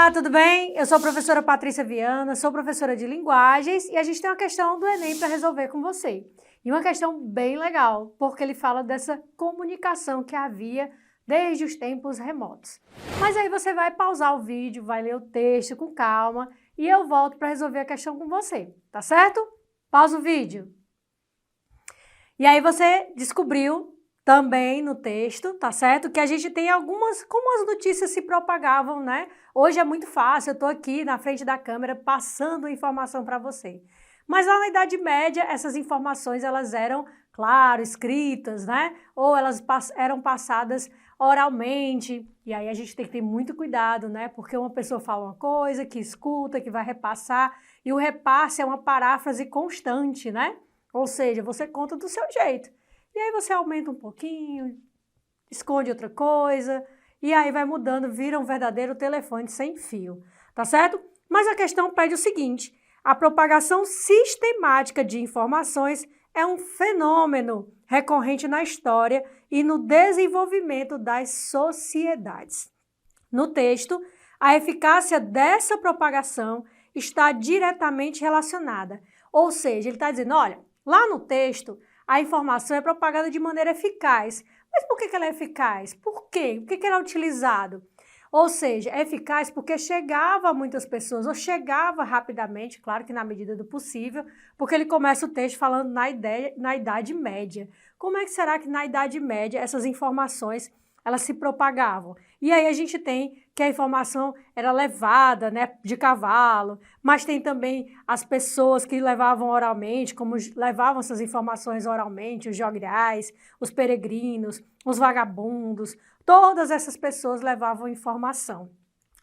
Olá, tudo bem? Eu sou a professora Patrícia Viana, sou professora de linguagens e a gente tem uma questão do Enem para resolver com você. E uma questão bem legal, porque ele fala dessa comunicação que havia desde os tempos remotos. Mas aí você vai pausar o vídeo, vai ler o texto com calma e eu volto para resolver a questão com você, tá certo? Pausa o vídeo. E aí você descobriu também no texto, tá certo? Que a gente tem algumas, como as notícias se propagavam, né? Hoje é muito fácil, eu tô aqui na frente da câmera passando informação para você. Mas lá na Idade Média, essas informações, elas eram, claro, escritas, né? Ou elas eram passadas oralmente, e aí a gente tem que ter muito cuidado, né? Porque uma pessoa fala uma coisa, que escuta, que vai repassar, e o repasse é uma paráfrase constante, né? Ou seja, você conta do seu jeito. E aí você aumenta um pouquinho, esconde outra coisa, e aí vai mudando, vira um verdadeiro telefone sem fio, tá certo? Mas a questão pede o seguinte: a propagação sistemática de informações é um fenômeno recorrente na história e no desenvolvimento das sociedades. No texto, a eficácia dessa propagação está diretamente relacionada. Ou seja, ele está dizendo, olha, lá no texto, a informação é propagada de maneira eficaz. Mas por que ela é eficaz? Por quê? Por que ela é utilizado? Ou seja, é eficaz porque chegava a muitas pessoas, ou chegava rapidamente, claro que na medida do possível, porque ele começa o texto falando na Idade Média. Como é que será que na Idade Média essas informações elas se propagavam? E aí a gente tem que a informação era levada, né, de cavalo, mas tem também as pessoas que levavam oralmente, como levavam essas informações oralmente, os jograis, os peregrinos, os vagabundos, todas essas pessoas levavam informação.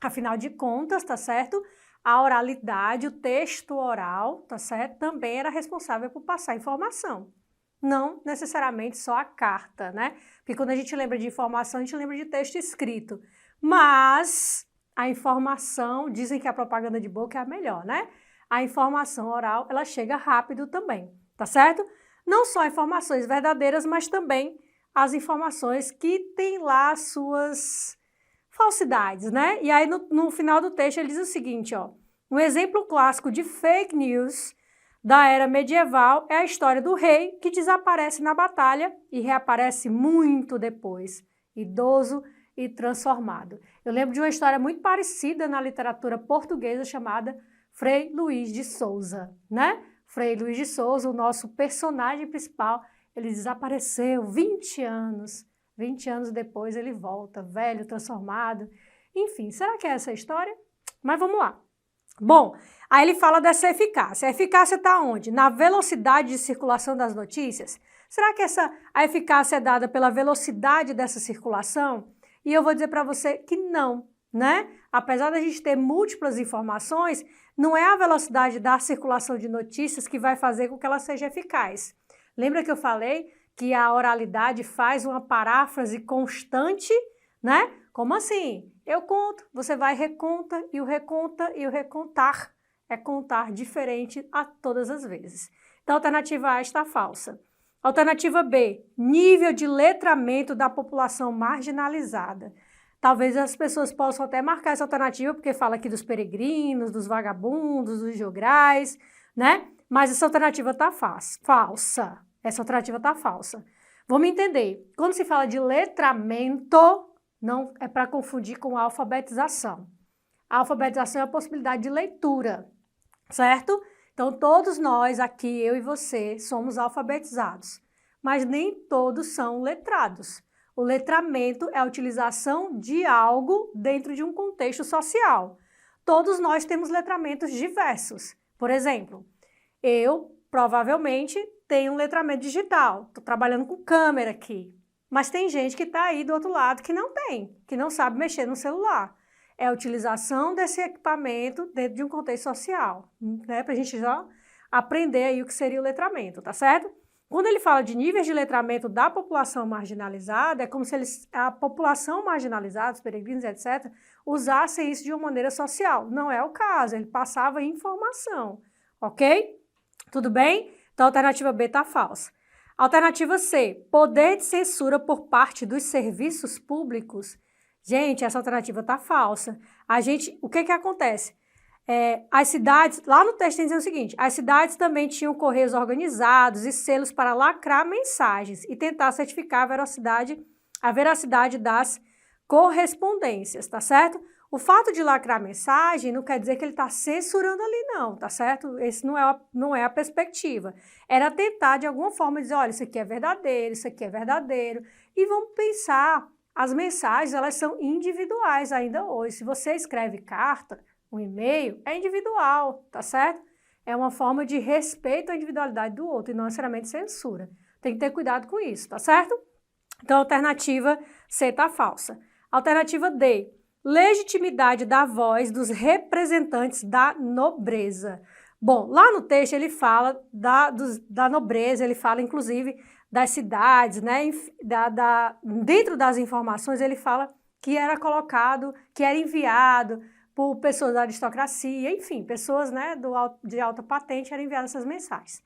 Afinal de contas, tá certo? A oralidade, o texto oral, tá certo? Também era responsável por passar informação. Não necessariamente só a carta, né? Porque quando a gente lembra de informação, a gente lembra de texto escrito. Mas a informação, dizem que a propaganda de boca é a melhor, né? A informação oral, ela chega rápido também, tá certo? Não só informações verdadeiras, mas também as informações que têm lá as suas falsidades, né? E aí no final do texto ele diz o seguinte, ó: um exemplo clássico de fake news da era medieval é a história do rei que desaparece na batalha e reaparece muito depois, idoso e transformado. Eu lembro de uma história muito parecida na literatura portuguesa chamada Frei Luís de Souza, né? Frei Luís de Souza, o nosso personagem principal, ele desapareceu 20 anos. 20 anos depois ele volta, velho, transformado. Enfim, será que é essa a história? Mas vamos lá. Bom, aí ele fala dessa eficácia. A eficácia está onde? Na velocidade de circulação das notícias? Será que a eficácia é dada pela velocidade dessa circulação? E eu vou dizer para você que não, né? Apesar da gente ter múltiplas informações, não é a velocidade da circulação de notícias que vai fazer com que ela seja eficaz. Lembra que eu falei que a oralidade faz uma paráfrase constante, né? Como assim? Eu conto, você vai reconta e o recontar é contar diferente a todas as vezes. Então, a alternativa A está falsa. Alternativa B, nível de letramento da população marginalizada. Talvez as pessoas possam até marcar essa alternativa, porque fala aqui dos peregrinos, dos vagabundos, dos jograis, né? Mas essa alternativa está falsa. Essa alternativa está falsa. Vamos entender. Quando se fala de letramento, não é para confundir com a alfabetização. A alfabetização é a possibilidade de leitura, certo? Então, todos nós aqui, eu e você, somos alfabetizados, mas nem todos são letrados. O letramento é a utilização de algo dentro de um contexto social. Todos nós temos letramentos diversos. Por exemplo, eu provavelmente tenho um letramento digital, estou trabalhando com câmera aqui, mas tem gente que está aí do outro lado que não tem, que não sabe mexer no celular. É a utilização desse equipamento dentro de um contexto social, né? Para a gente já aprender aí o que seria o letramento, tá certo? Quando ele fala de níveis de letramento da população marginalizada, é como se a população marginalizada, os peregrinos, etc., usassem isso de uma maneira social. Não é o caso, ele passava informação, ok? Tudo bem? Então a alternativa B está falsa. Alternativa C, poder de censura por parte dos serviços públicos. Gente, essa alternativa está falsa. o que acontece? As cidades, lá no texto tem dizendo o seguinte, as cidades também tinham correios organizados e selos para lacrar mensagens e tentar certificar a veracidade das correspondências, tá certo? O fato de lacrar mensagem não quer dizer que ele está censurando ali não, tá certo? Esse não é a perspectiva. Era tentar de alguma forma dizer, olha, isso aqui é verdadeiro, isso aqui é verdadeiro. E vamos pensar, as mensagens elas são individuais ainda hoje. Se você escreve carta, um e-mail, é individual, tá certo? É uma forma de respeito à individualidade do outro e não necessariamente censura. Tem que ter cuidado com isso, tá certo? Então, a alternativa C está falsa. Alternativa D, legitimidade da voz dos representantes da nobreza. Bom, lá no texto ele fala da nobreza, ele fala inclusive das cidades, né? Dentro das informações ele fala que era colocado, que era enviado por pessoas da aristocracia, enfim, pessoas, né, de alta patente eram enviadas essas mensagens.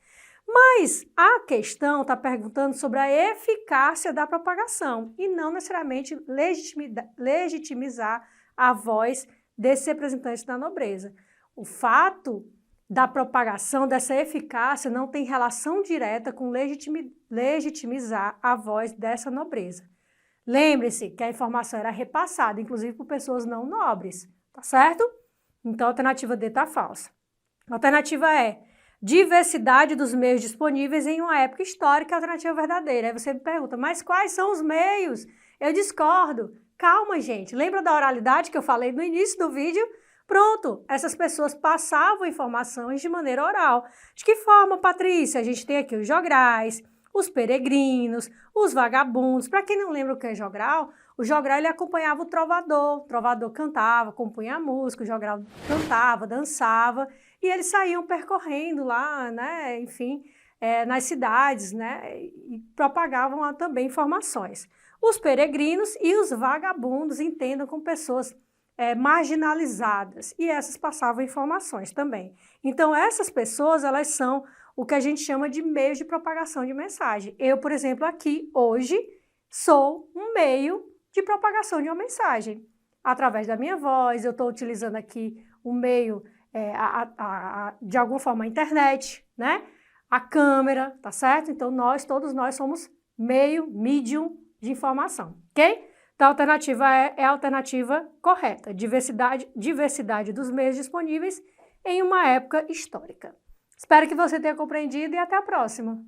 Mas a questão está perguntando sobre a eficácia da propagação e não necessariamente legitimizar a voz desses representantes da nobreza. O fato da propagação, dessa eficácia, não tem relação direta com legitimizar a voz dessa nobreza. Lembre-se que a informação era repassada, inclusive por pessoas não nobres, tá certo? Então a alternativa D está falsa. A alternativa E, diversidade dos meios disponíveis em uma época histórica, a alternativa verdadeira. Aí você me pergunta, mas quais são os meios? Eu discordo. Calma, gente. Lembra da oralidade que eu falei no início do vídeo? Pronto, essas pessoas passavam informações de maneira oral. De que forma, Patrícia? A gente tem aqui os jograis, os peregrinos, os vagabundos. Para quem não lembra o que é jogral, o jogral ele acompanhava o trovador cantava, compunha a música, o jogral cantava, dançava, e eles saíam percorrendo lá, né, enfim, nas cidades, né, e propagavam lá também informações. Os peregrinos e os vagabundos entendam como pessoas marginalizadas, e essas passavam informações também. Então, essas pessoas, elas são o que a gente chama de meios de propagação de mensagem. Eu, por exemplo, aqui, hoje, sou um meio de propagação de uma mensagem. Através da minha voz, eu estou utilizando aqui o meio, de alguma forma, a internet, né? A câmera, tá certo? Então, todos nós somos medium de informação, ok? Então, a alternativa é a alternativa correta. Diversidade dos meios disponíveis em uma época histórica. Espero que você tenha compreendido e até a próxima!